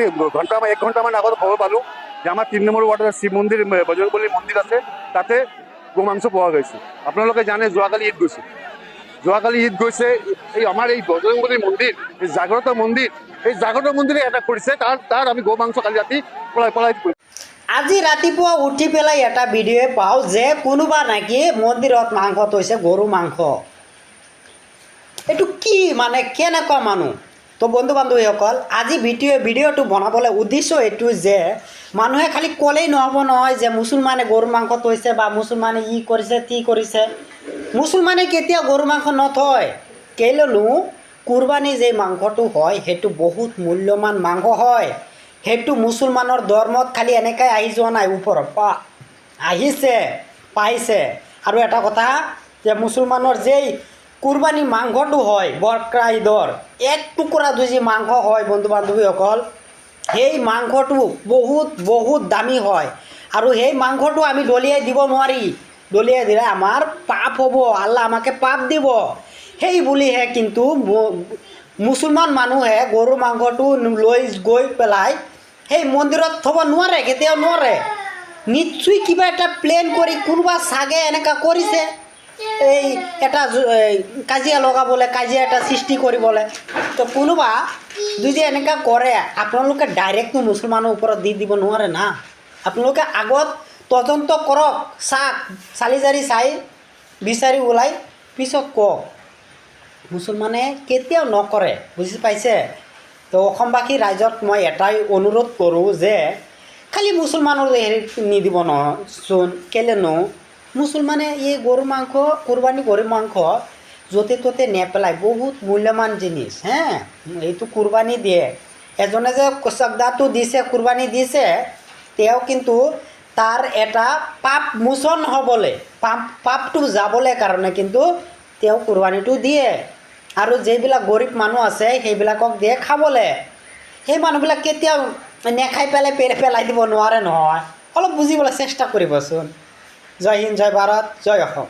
এক ঘন্টামান আগত খবর পালো যে আমার 3 নম্বর ওয়ার্ডের শিব মন্দির বজরংবলী মন্দির আছে, তাতে গোমাংস পাওয়া গেছে। আপনালোকে জানে যোৱাকালি ঈদ গৈছে এই আমার এই বজরংবলী মন্দির, এই জাগ্রত মন্দির, এই জাগ্রত মন্দিরে অ্যাটাক করেছে। তার আমি গোমাংস কালি রাতি পলাই আজি ৰাতিপুৱা উঠি পেলাই এটা ভিডিঅ' পাওঁ যে কোনোবা নাকি মন্দিৰত মাংস থৈছে, গৰু মাংস। এইটো কি মানে কেনেকুৱা মানুহ? তো বন্ধু বান্ধৱীসকল, আজি ভিডিঅ'টো বনাবলৈ উদ্দেশ্য এইটো যে মানুহে খালি ক'লেই নহ'ব নহয় যে মুছলমানে গৰু মাংস থৈছে বা মুছলমানে ই কৰিছে তি কৰিছে। মুছলমানে কেতিয়াও গৰু মাংস নথয়, কেলৈনো কুৰবানী যে মাংসটো হয় সেইটো বহুত মূল্যৱান মাংস হয়। সেইটো মুছলমানৰ ধৰ্মত খালি এনেকৈ আহি যোৱা নাই, ওপৰত আহিছে পাইছে। আৰু এটা কথা যে মুছলমানৰ যেই কুৰবানী মাংসটো হয় বকৰা ঈদৰ এক টুকুৰা যদি মাংস হয় বন্ধু বান্ধৱীসকল, সেই মাংসটো বহুত দামী হয়। আৰু সেই মাংসটো আমি দলিয়াই দিব নোৱাৰি, দলিয়াই দিলে আমাৰ পাপ হ'ব, আল্লাহ আমাকে পাপ দিব। সেই বুলিহে কিন্তু মুছলমান মানুহে গৰু মাংসটো লৈ গৈ পেলাই সেই মন্দিৰত থ'ব নোৱাৰে, কেতিয়াও নোৱাৰে। নিশ্চয় কিবা এটা প্লেন কৰি কোনোবা চাগে এনেকুৱা কৰিছে, এই এটা কাজিয়া লগাবলৈ, কাজিয়া এটা সৃষ্টি কৰিবলৈ। তো কোনোবা যদি এনেকুৱা কৰে, আপোনালোকে ডাইৰেক্টটো মুছলমানৰ ওপৰত দি দিব নোৱাৰে না। আপোনালোকে আগত তদন্ত কৰক, চালি জাৰি চাই বিচাৰি ওলাই পিছত কওক। মুছলমানে কেতিয়াও নকৰে, বুজি পাইছে? তো অসমবাসী ৰাইজক মই এটাই অনুৰোধ কৰোঁ যে খালি মুছলমানৰ হেৰি নিদিব নহয়চোন। কেলেনো মুছলমানে এই গৰু মাংস, কুৰবানী গৰু মাংস য'তে ত'তে নেপেলাই, বহুত মূল্যৱান জিনিস। এইটো কুৰবানী দিয়ে, এজনে যে চকদাটো দিছে, কুৰবানী দিছে, তেওঁ কিন্তু তাৰ এটা পাপ মোচন হ'বলৈ, পাপটো যাবলৈ কাৰণে কিন্তু তেওঁ কুৰবানীটো দিয়ে। আৰু যিবিলাক গৰীব মানুহ আছে সেইবিলাকক দিয়ে খাবলৈ। সেই মানুহবিলাক কেতিয়াও নেখাই পেলাই দিব নোৱাৰে নহয়। অলপ বুজিবলৈ চেষ্টা কৰিবচোন। জয় হিন্দ, জয় ভাৰত, জয় অসম।